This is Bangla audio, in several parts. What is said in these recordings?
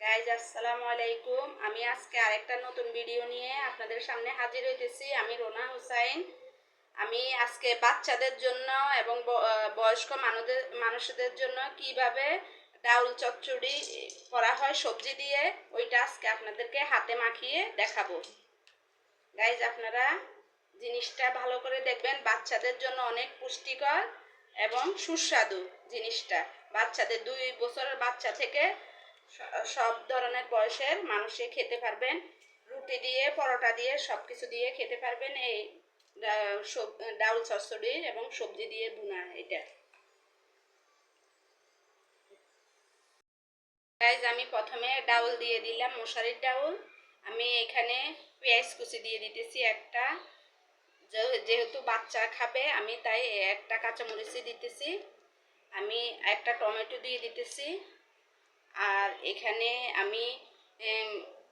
গাইজ আসসালামু আলাইকুম। আমি আজকে আরেকটা নতুন ভিডিও নিয়ে আপনাদের সামনে হাজির হইতেছি। আমি রোনা হুসাইন। আমি আজকে বাচ্চাদের জন্য এবং বয়স্ক মানুষদের জন্য কিভাবে ডাউল চচ্চড়ি করা হয় সবজি দিয়ে, ওইটা আজকে আপনাদেরকে হাতে মাখিয়ে দেখাবো। গাইজ আপনারা জিনিসটা ভালো করে দেখবেন, বাচ্চাদের জন্য অনেক পুষ্টিকর এবং সুস্বাদু জিনিসটা। বাচ্চাদের 2 বছরের বাচ্চা থেকে সব ধরনের বয়সের মানুষে খেতে পারবেন। রুটি দিয়ে, পরোটা দিয়ে, সব কিছু দিয়ে খেতে পারবেন এই ডাউল চচ্চড়ি এবং সবজি দিয়ে ভুনা। এটা গাইজ আমি প্রথমে ডাউল দিয়ে দিলাম, মশারির ডাউল। আমি এখানে পেঁয়াজ কুচি দিয়ে দিতেছি একটা, যেহেতু বাচ্চা খাবে আমি তাই একটা কাঁচামরিচি দিতেছি। আমি একটা টমেটো দিয়ে দিতেছি। আর এখানে আমি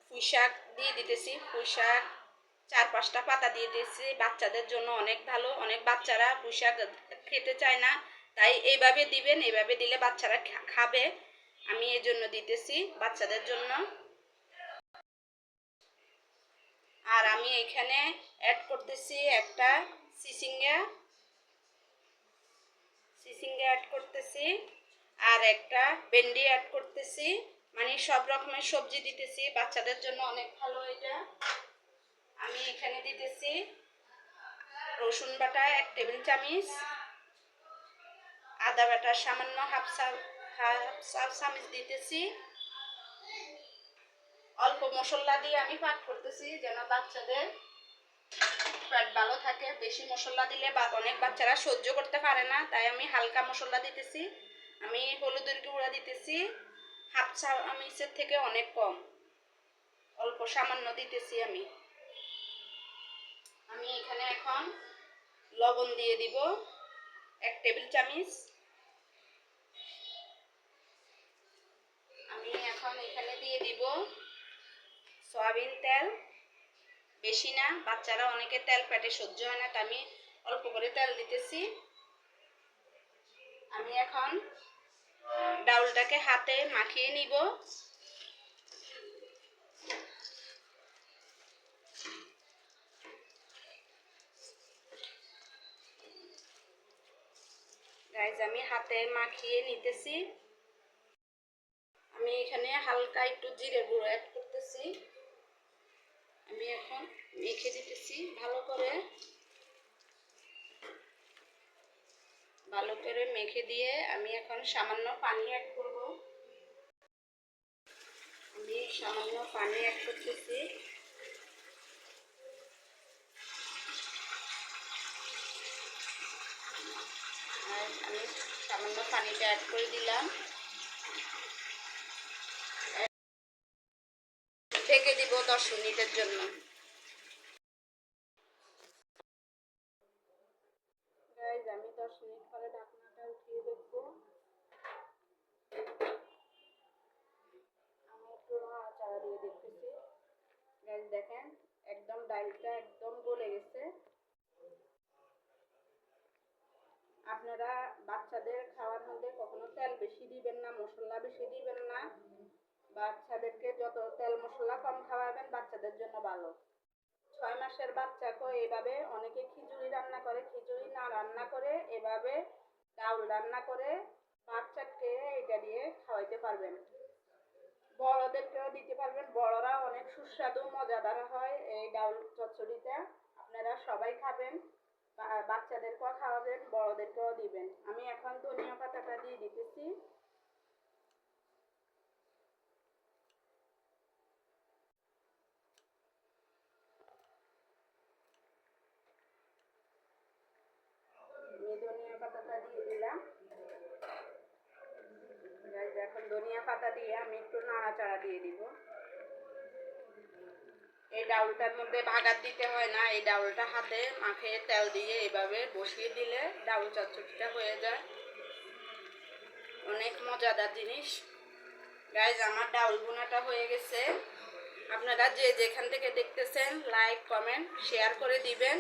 পুঁই শাক দিয়ে দিতেছি। পুঁই শাক 4-5টা পাতা দিয়ে দিতেছি। বাচ্চাদের জন্য অনেক ভালো। অনেক বাচ্চারা পুঁই শাক খেতে চায় না, তাই এইভাবে দিবেন। এইভাবে দিলে বাচ্চারা খাবে। আমি এই জন্য দিতেছি বাচ্চাদের জন্য। আর আমি এখানে অ্যাড করতেছি একটা চিচিঙ্গা অ্যাড করতেছি, আর একটা ভেন্ডি অ্যাড করতেছি। মানে সব রকমের সবজি দিতেছি, বাচ্চাদের জন্য অনেক ভালো এটা। আমি এখানে দিতেছি রসুন বাটা 1 টেবিল চামচ, আদা বাটা সামান্য হাফ চামচ দিতেছি। অল্প মশলা দিয়ে আমি পাক করতেছি যেন বাচ্চাদের পেট ভালো থাকে। বেশি মশলা দিলে অনেক বাচ্চারা সহ্য করতে পারে না, তাই আমি হালকা মশলা দিতেছি। আমি হলুদের গুঁড়া দিতেছি হাফ চামচের থেকে অনেক কম, অল্প সামান্য দিতেছি। আমি এখানে এখন লবণ দিয়ে দিব 1 টেবিল চামচ। আমি এখন এখানে দিয়ে দিব সয়াবিন তেল, বেশি না। বাচ্চারা অনেকে তেল পেটে সহ্য হয় না, তাই আমি অল্প করে তেল দিতেছি। আমি এখন ডাউলটাকে হাতে মাখিয়ে নিব। গাইজ আমি হাতে মাখিয়ে নিতেছি। আমি এখানে হালকা একটু জিরে গুঁড়ো অ্যাড করতেছি। আমি এখন মেখে দিতেছি ভালো করে মেখে দিয়ে আমি এখন সামান্য পানি অ্যাড করব। আমি সামান্য পানি অ্যাড করতেছি। আর আমি সামান্য পানিটা অ্যাড করে দিলাম। ঢেকে দিব 10 মিনিটের জন্য। গাইজ আমি 10 মিনিট পরে ঢাকনাটা উঠিয়ে দেখব। আমি একটু নাড়াচাড়া দিয়ে দেখতেছি। গাইজ দেখেন একদম ডালটা একদম গলে গেছে। আপনারা বাচ্চাদের খাওয়ার মধ্যে কখনো তেল বেশি দিবেন না, মশলা বেশি দিবেন না। বাচ্চাদেরকে যত তেল মশলা কম খাওয়াবেন বাচ্চাদের জন্য ভালো। 6 মাসের বাচ্চাকে এইভাবে অনেকে খিচুড়ি রান্না করে, খিচুড়ি না রান্না করে এভাবে ডাউল রান্না করে বাচ্চাকে এটা দিয়ে খাওয়াইতে পারবেন। বড়দেরকেও দিতে পারবেন, বড়রা অনেক সুস্বাদু মজাদার হয় এই ডাউল চচ্চড়িটা। আপনারা সবাই খাবেন, বাচ্চাদেরকেও খাওয়াবেন, বড়দেরকেও দিবেন। আমি এখন ধনিয়া পাতাটা দিয়ে দিতেছি। আমি ধনিয়া পাতাটা দিয়ে দিলাম। এখন ধনিয়া পাতা দিয়ে আমি একটু নাড়াচাড়া দিয়ে দিব। এই ডাউলটার মধ্যে ভাগাত দিতে হয় না, এই ডাউলটা হাতে মাখিয়ে তেল দিয়ে এভাবে বসিয়ে দিলে ডাউল চচ্চড়িটা হয়ে যায়। অনেক মজাদার জিনিস। গাইজ আমার ডাউল ভুনাটা হয়ে গেছে। আপনারা যে যেখান থেকে দেখতেছেন লাইক কমেন্ট শেয়ার করে দিবেন।